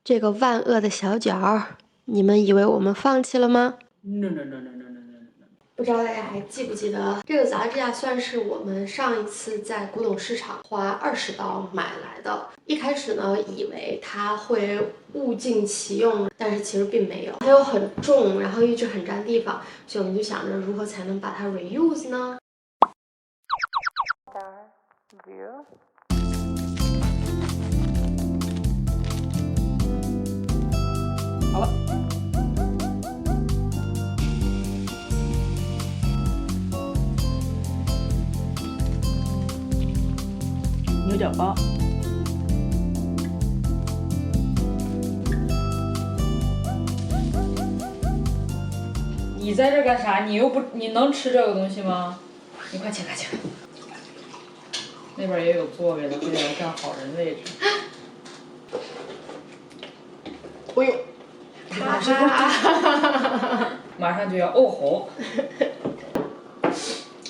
这个万恶的小脚，你们以为我们放弃了吗？ No no no no no no no no。不知道大家还记不记得，这个杂志啊，算是我们上一次在古董市场花20刀买来的。一开始呢，以为它会物尽其用，但是其实并没有。它又很重，然后一直很占地方，所以我们就想着如何才能把它 reuse 呢？好了，牛角包。你在这干啥？你又不，你能吃这个东西吗？你快起来起来。那边也有座位的，非得要占好人位置。哎呦，马上就要哦吼！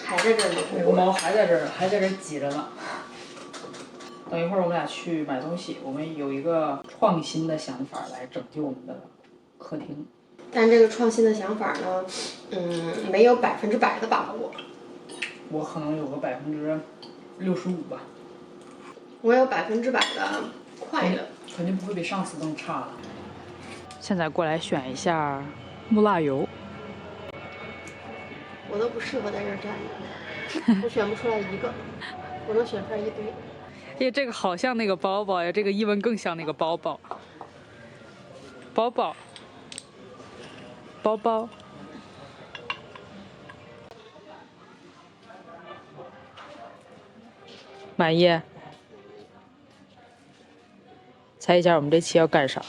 还在这里，那个猫还在这儿，还在这儿挤着呢。等一会儿我们俩去买东西，我们有一个创新的想法来拯救我们的客厅。但这个创新的想法呢，没有100%的把握。我可能有个65%吧。我有100%的快乐。肯定不会比上次更差了。现在过来选一下木蜡油。我都不适合在这儿站着，我选不出来一个，我能选出来一堆。哎，这个好像那个包包呀，这个伊文更像那个包包。包包。包包。满意？猜一下我们这期要干啥？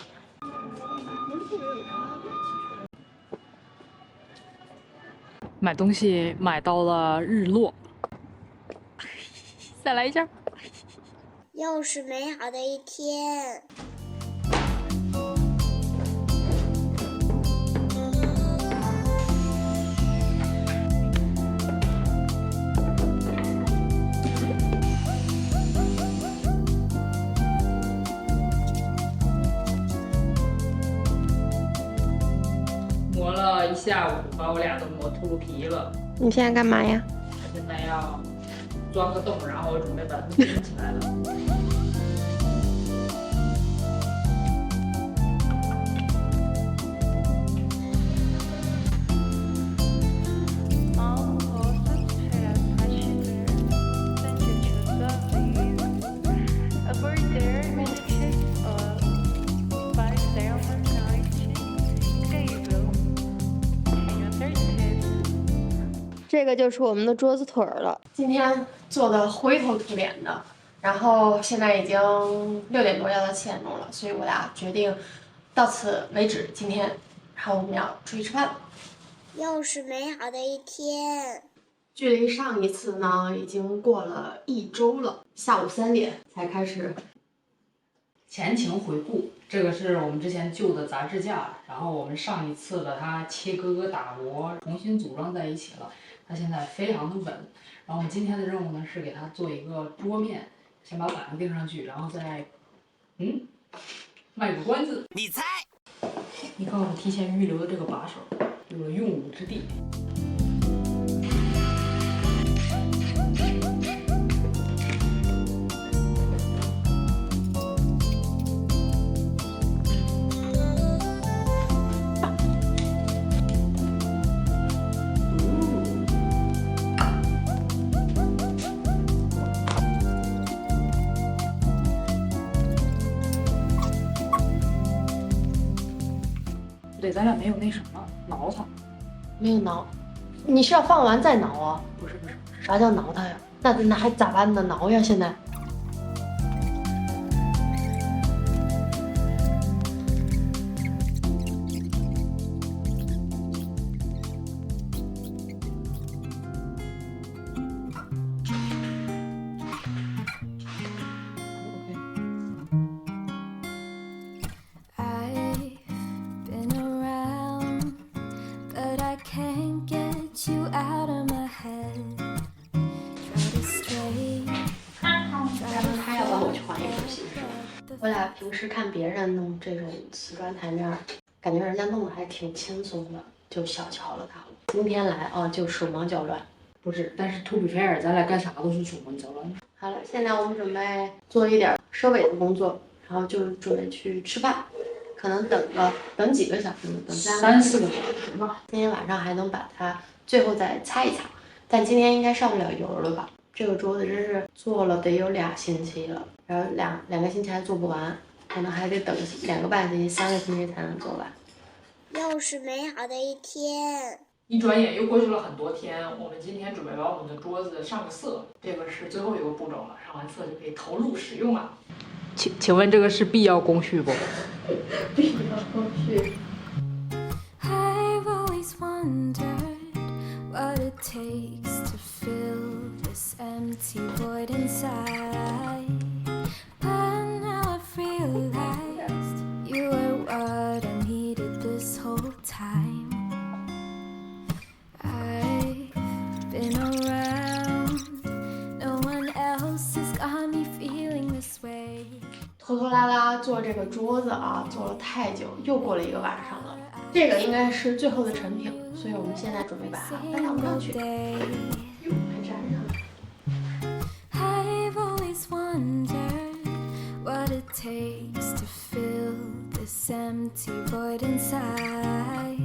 买东西买到了日落。再来一下。又是美好的一天。磨了一下午，把我俩都磨秃噜皮了。你现在干嘛呀？现在要钻个洞，然后准备把它们拼起来了。这个就是我们的桌子腿儿了。今天做的灰头土脸的，然后现在已经6点多，要到7点钟了，所以我俩决定到此为止。今天，然后我们要出去吃饭。又是美好的一天。距离上一次呢，已经过了1周了。下午3点才开始。前情回顾，这个是我们之前旧的杂志架，然后我们上一次把它切割打磨，重新组装在一起了。它现在非常的稳。然后我们今天的任务呢是给它做一个桌面，先把板子钉上去，然后再卖个关子。你猜？你看我们提前预留的这个把手，有了用武之地。对，咱俩没有那什么挠它。没有挠，你是要放完再挠啊？不是，啥叫挠它呀？那还咋办呢？挠呀，现在。平时看别人弄这种瓷砖台面，感觉人家弄得还挺轻松的，就小瞧了它了。今天来就手忙脚乱。不是，但是 to be fair，咱俩干啥都是手忙脚乱。好了，现在我们准备做一点收尾的工作，然后就准备去吃饭，可能等几个小时呢？等3、4个小时吧。今天晚上还能把它最后再擦一擦，但今天应该上不了油了吧？这个桌子真是做了得有2星期了，然后两个星期还做不完，可能还得等2个半星期、3个星期才能做完。又是美好的一天。一转眼又过去了很多天，我们今天准备把我们的桌子上个色，这个是最后一个步骤了，上完色就可以投入使用了。请问这个是必要工序不？必要工序。I've always wondered what it takes to fill this empty void inside. But now I've realized you were what I needed this whole time. I've been around, no one else has got me feeling this way. 拖拖拉拉做这个桌子做了太久，又过了1个晚上了。这个应该是最后的成品，所以我们现在准备把它搬到上去。哟，还粘上了。I've always wondered what it takes to fill this empty void inside.